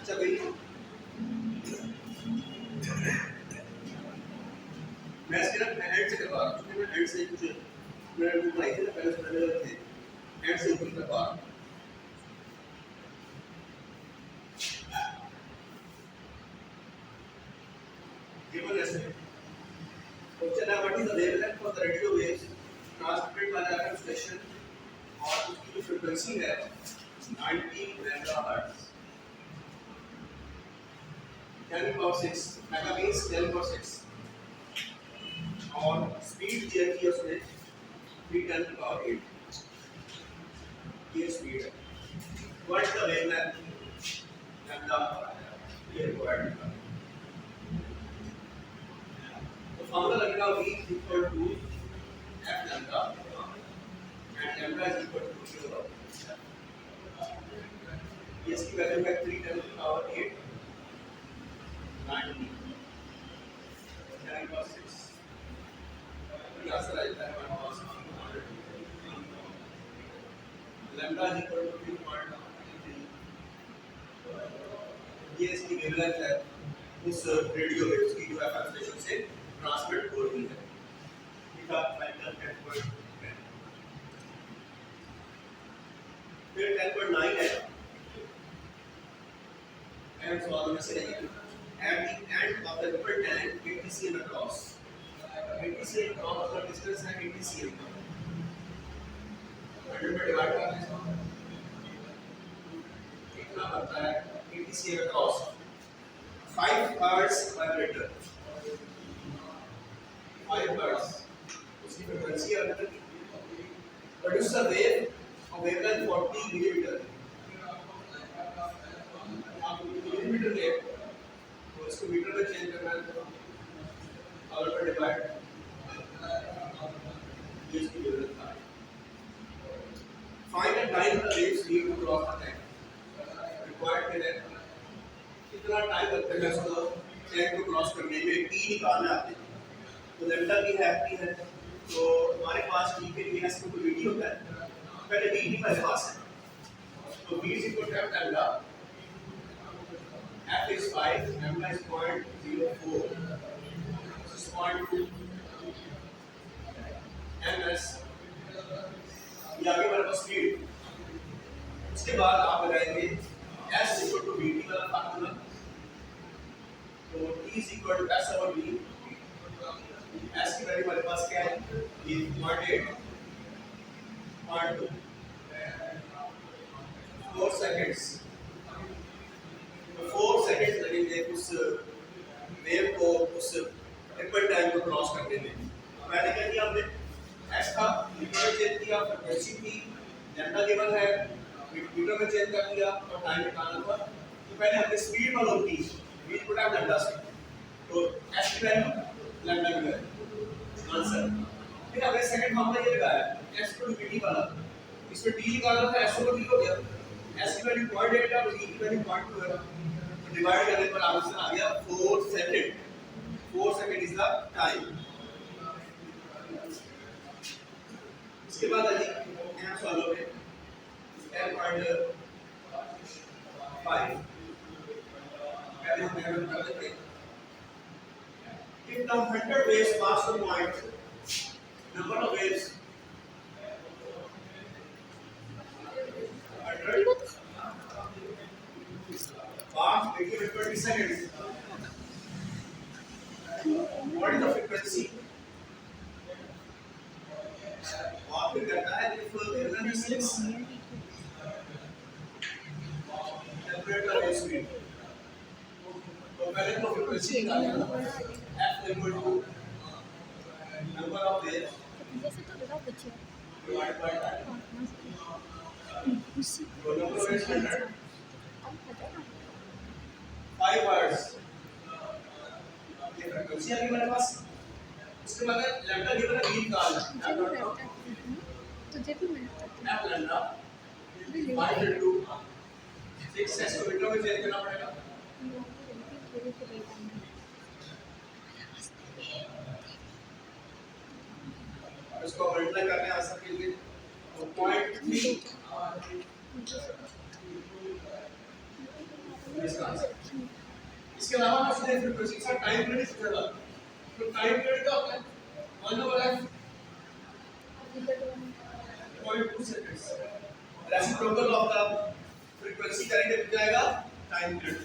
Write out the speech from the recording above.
अच्छा भाई मैं सिर्फ हेड से करवा रहा हूँ क्योंकि मैं हेड से कुछ मेरे बुक आई थी ना पहले पहले थे हेड से ऊपर करवा रहा हूँ given as question है what is the wavelength for the radio waves transmitted by the FM station और उसकी जो frequency है 90 megahertz 10 power 6 mega means 10 power 6 और स्पीड दिया थी उसने 3 10 power 8 ये स्पीड है what is the wavelength lambda ये रिक्वायर्ड है formula लगेगा v is equal to f lambda and lambda is equal to 0 ये इसकी वैल्यू है 3 10 to the power 8 90 10 power 6 ये आंसर आ जाता है 1 power 6 lambda is equal to 3.3 ये इसकी वेवलेंथ है उस रेडियो वेव्स की जो एफएम स्टेशन से ट्रांसमिट हो रही है इसका फाइनल नेटवर्क फिर 10.9 है एंड सवाल में से है at the end of the ripple tank 80 cm across 80 cm across the distance है 80 cm 100 में डिवाइड करने से कितना बनता है 80 cm across 5 hertz vibrator 5 hertz उसकी फ्रीक्वेंसी है produce a wave of wavelength 40 millimetre आप मिलीमीटर ले तो इसको मीटर में चेंज करना है तो पावर पर डिवाइड ये इसकी वेवलेंथ है find the time the waves need to cross the tank required है कितना टाइम लगता है इसको टैंक को क्रॉस करने में t निकालना आते हैं तो लैम्डा की है तो हमारे पास t के लिए इसको कोई dt होता है पहले dt हमारे पास है तो v is equal to f lambda f is 5 lambda is 0.04 this is 0.2 ms ये आगे हमारे पास स्पीड उसके बाद आप लगाएंगे s is equal to dt वाला फार्मूला तो t is equal to s over v S की वैल्यू हमारे पास क्या है ये 0.8 0.2 4 सेकंड्स तो 4 सेकंड्स लगेंगे उस वेव को उस रिपल टाइम को क्रॉस करने में मैंने क्या किया हमने S का मीटर में चेंज किया फ्रीक्वेंसी थी लैम्डा गिवन है मीटर में चेंज कर दिया और टाइम निकालना था तो पहले हमने स्पीड मालूम की v इक्वल टू लैम्डा से तो S की वैल्यू लैम्डा की वैल्यू आंसर फिर हमने सेकंड फॉर्मूला ये लगाया s को dt वाला इसमें t निकालना था s को dt हो गया s की वैल्यू 0.8 है और t की वैल्यू 0.2 है तो डिवाइड करने पर आंसर आ गया 4 सेकंड इज द टाइम इसके बाद अभी यहाँ सॉल्व हो गए 10.5 पहले हम मेजर कर लेते हैं if the 100 waves pass the point, number of waves 100 pass taking 20 seconds. What is the frequency? और फिर कहता है if wavelength is 6 calculate the wave speed. तो पहले तो frequency निकालना f equal to number of waves जैसे तो लगा बच्चे divided by time उसी तो number of waves 100 अब पता ना 5 hertz ये फ्रीक्वेंसी आ गई हमारे पास उसके बाद लैम्डा गिवन है v निकालना तुझे भी मिलता f lambda 5 into 6 s को मीटर में चेंज करना पड़ेगा इसको मल्टीप्लाई करने आंसर के लिए 0.3 इसका आंसर। इसके अलावा मैं सीधे फ्रीक्वेंसी के साथ टाइम पीरियड पूछेगा, तो टाइम पीरियड क्या होता है 1/f 0.2 seconds. Reciprocal of the frequency करेंगे तो जाएगा टाइम पीरियड।